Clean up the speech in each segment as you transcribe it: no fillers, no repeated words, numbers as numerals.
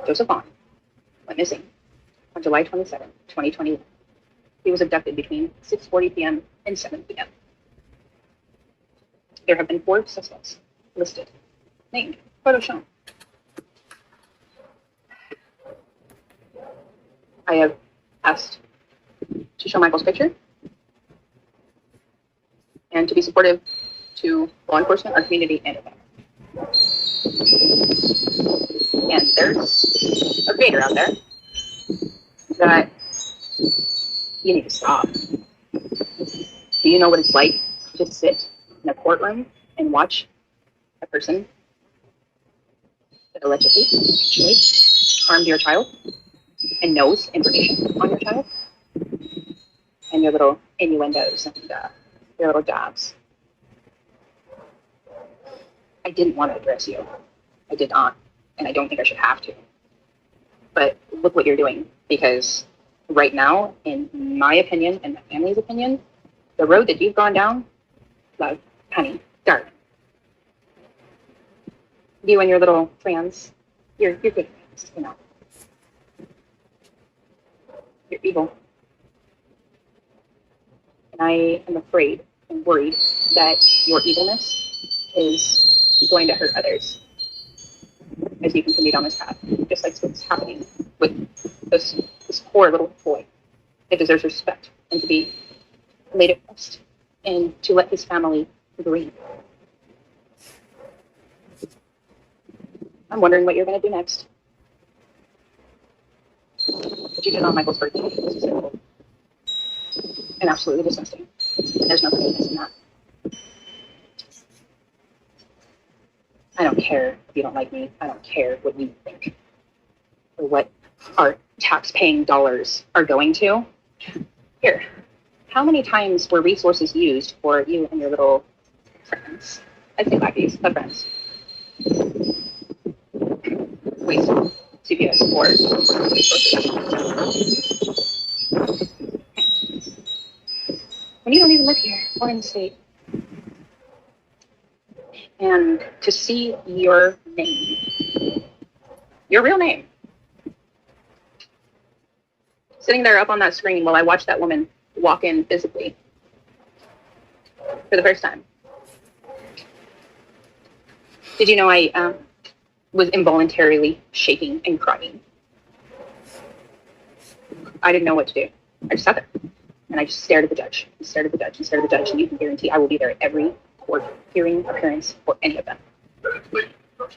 Joseph Vaughn went missing on July 27, 2021. He was abducted between 6:40 p.m. and 7 p.m. There have been 4 suspects listed, named, photo shown. I have asked to show Michael's picture and to be supportive to law enforcement, our community, and our family. And there's a creator out there that you need to stop. Do you know what it's like to sit in a courtroom and watch a person that allegedly harmed your child and knows information on your child, and your little innuendos and your little jabs? I didn't want to address you. I did not, and I don't think I should have to. But look what you're doing, because right now, in my opinion and my family's opinion, the road that you've gone down, love, honey, darling, you and your little friends, you're good friends, you know. You're evil. And I am afraid and worried that your evilness is going to hurt others as you continue down this path, just like what's happening with this poor little boy that deserves respect and to be laid at rest and to let his family breathe. I'm wondering what you're going to do next. What you did on Michael's birthday is despicable and absolutely disgusting. And there's no forgiveness in that. I don't care if you don't like me. I don't care what you think or what our tax-paying dollars are going to. Here, how many times were resources used for you and your little friends? I'd say lackeys, but friends. Waste CPS for resources. When you don't even live here or in the state. And to see your name, your real name, sitting there up on that screen while I watched that woman walk in physically for the first time. Did you know I was involuntarily shaking and crying? I didn't know what to do. I just sat there and I just stared at the judge, and stared at the judge, and stared at the judge, and you can guarantee I will be there at every court hearing, appearance, or any of them,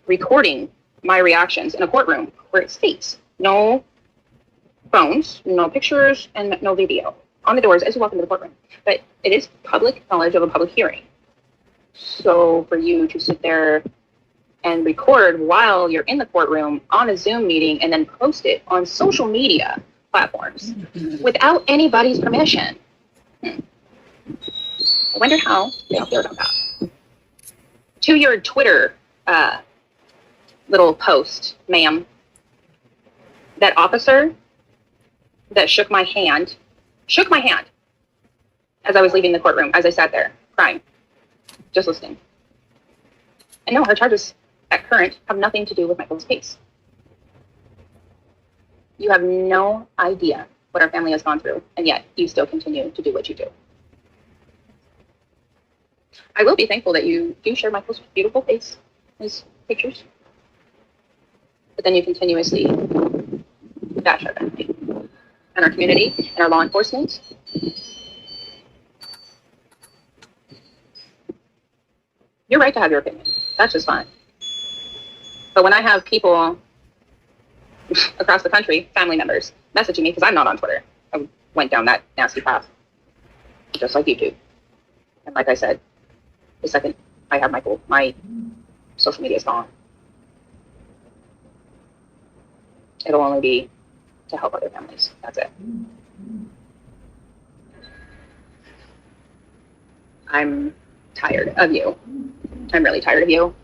recording my reactions in a courtroom where it states no phones, no pictures, and no video on the doors as you walk into the courtroom. But it is public knowledge of a public hearing. So for you to sit there and record while you're in the courtroom on a Zoom meeting and then post it on social media platforms without anybody's permission. I wonder how they don't feel about that. To your Twitter little post, ma'am, that officer that shook my hand as I was leaving the courtroom, as I sat there crying, just listening. And no, her charges at current have nothing to do with Michael's case. You have no idea what our family has gone through, and yet you still continue to do what you do. I will be thankful that you do share Michael's beautiful face, his pictures, but then you continuously bash our family and our community and our law enforcement. You're right to have your opinion. That's just fine. But when I have people across the country, family members, messaging me, because I'm not on Twitter, I went down that nasty path, just like you do. And like I said, the second I have Michael, my social media is gone. It'll only be to help other families. That's it. I'm tired of you. I'm really tired of you.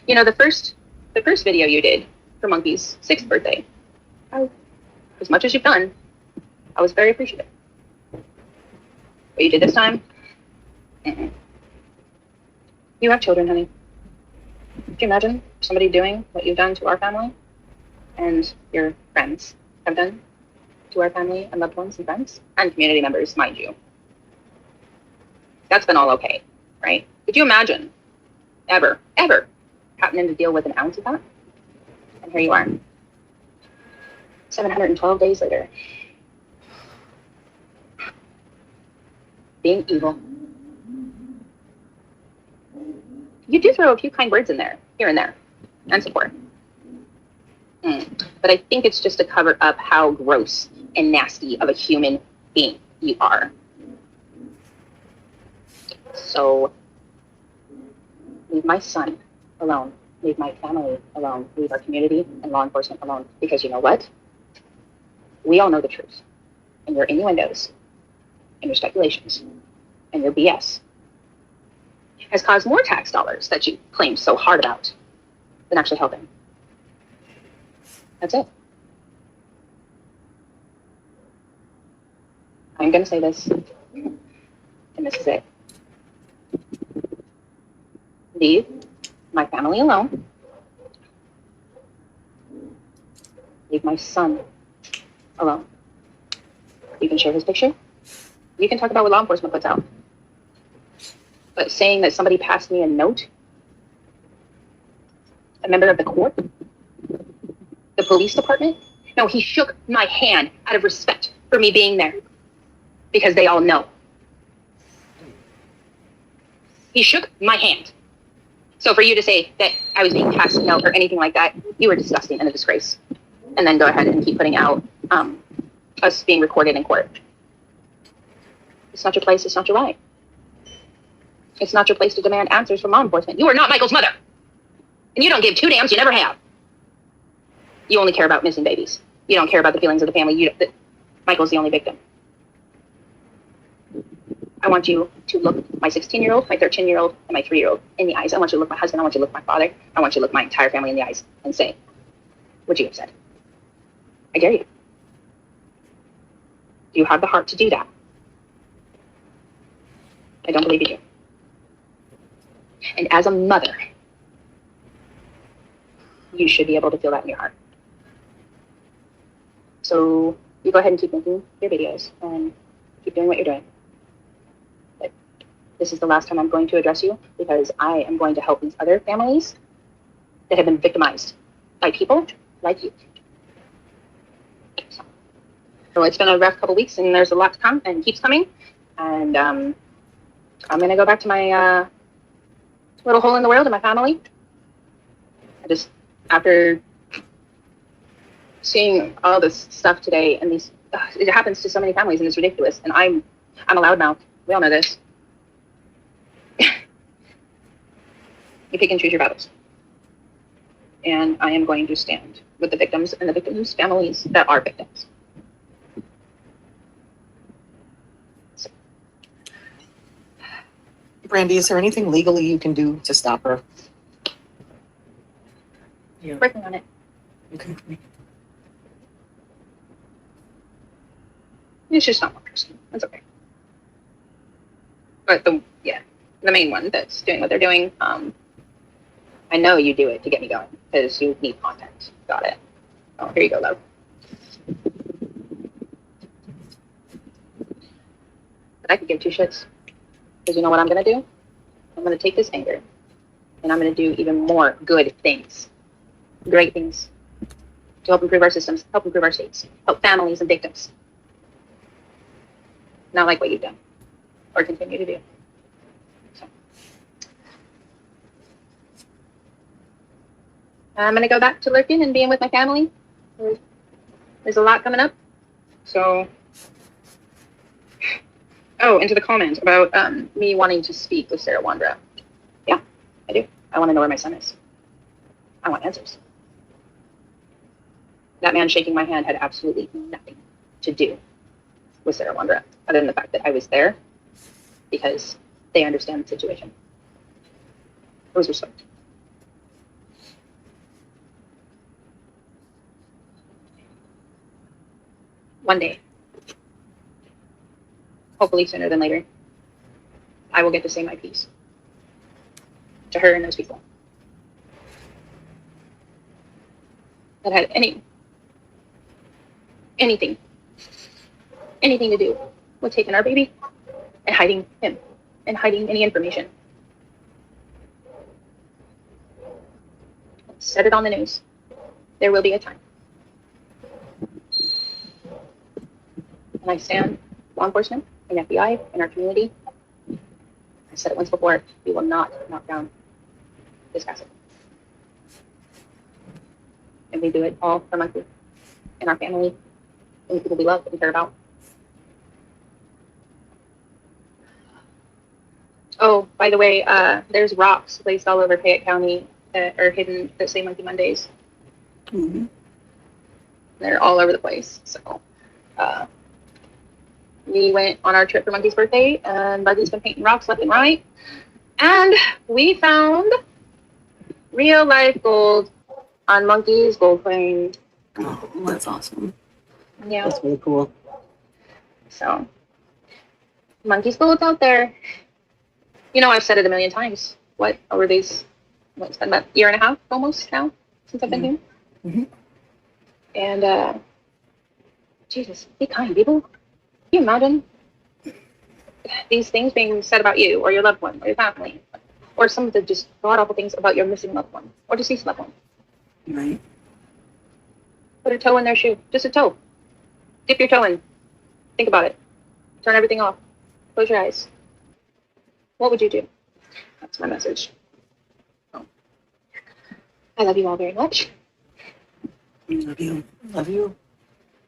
You know, the first video you did for Monkey's 6th birthday, as much as you've done, I was very appreciative. What you did this time, you have children, honey. Could you imagine somebody doing what you've done to our family and your friends have done to our family and loved ones and friends and community members, mind you? That's been all okay, right? Could you imagine ever happening to deal with an ounce of that? And here you are, 712 days later, being evil. You do throw a few kind words in there, here and there, and support. But I think it's just to cover up how gross and nasty of a human being you are. So, leave my son alone. Leave my family alone. Leave our community and law enforcement alone. Because you know what? We all know the truth. And your innuendos, and your speculations, and your BS has caused more tax dollars that you claimed so hard about than actually helping. That's it. I'm going to say this, and this is it. Leave my family alone. Leave my son alone. You can share his picture. You can talk about what law enforcement puts out. But saying that somebody passed me a note, a member of the court, the police department, no, he shook my hand out of respect for me being there because they all know. He shook my hand. So for you to say that I was being passed a note or anything like that, you were disgusting and a disgrace. And then go ahead and keep putting out us being recorded in court. It's not your place. It's not your right. It's not your place to demand answers from law enforcement. You are not Michael's mother. And you don't give two damns. You never have. You only care about missing babies. You don't care about the feelings of the family. Michael's the only victim. I want you to look my 16-year-old, my 13-year-old, and my 3-year-old in the eyes. I want you to look my husband. I want you to look my father. I want you to look my entire family in the eyes and say what you have said. I dare you. Do you have the heart to do that? I don't believe you do. And as a mother, you should be able to feel that in your heart. So you go ahead and keep making your videos and keep doing what you're doing. But this is the last time I'm going to address you because I am going to help these other families that have been victimized by people like you. So it's been a rough couple weeks and there's a lot to come and keeps coming. And I'm going to go back to my little hole in the world in my family. After seeing all this stuff today and it happens to so many families and it's ridiculous. And I'm a loudmouth. We all know this. You pick and choose your battles. And I am going to stand with the victims and the victims' families that are victims. Brandi, is there anything legally you can do to stop her? Yeah. Working on it. Okay. It's just not one person. That's okay. But the main one that's doing what they're doing, I know you do it to get me going because you need content. Got it. Oh, here you go, love. But I could give two shits. Because you know what I'm going to do? I'm going to take this anger and I'm going to do even more good things, great things to help improve our systems, help improve our states, help families and victims. Not like what you've done or continue to do. So. I'm going to go back to lurking and being with my family. There's a lot coming up. So. Oh, into the comments about me wanting to speak with Sarah Wandra. Yeah, I do. I want to know where my son is. I want answers. That man shaking my hand had absolutely nothing to do with Sarah Wandra, other than the fact that I was there because they understand the situation. It was respect. One day, hopefully sooner than later, I will get to say my piece to her and those people. that had anything to do with taking our baby and hiding him and hiding any information. Set it on the news. There will be a time. And I stand law enforcement and FBI in our community. I said it once before, we will not knock down this castle. And we do it all for my group and our family and the people we love and care about. Oh, by the way, there's rocks placed all over Fayette County that are hidden that say Monkey Mondays. Mm-hmm. They're all over the place. So we went on our trip for Monkey's birthday, and Buggy's been painting rocks left and right. And we found real life gold on Monkey's gold coin. Oh, that's awesome. Yeah. That's really cool. So Monkey's gold's out there. You know, I've said it a million times. What over these? It's been about a year and a half almost now since I've been here. Mm-hmm. And Jesus, be kind, people. Can you imagine these things being said about you or your loved one or your family, or some of the just god awful things about your missing loved one or deceased loved one? Right. Put a toe in their shoe, just a toe. Dip your toe in. Think about it. Turn everything off. Close your eyes. What would you do? That's my message. So, I love you all very much. Love you. Love you.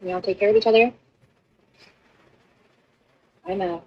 We all take care of each other. I'm out.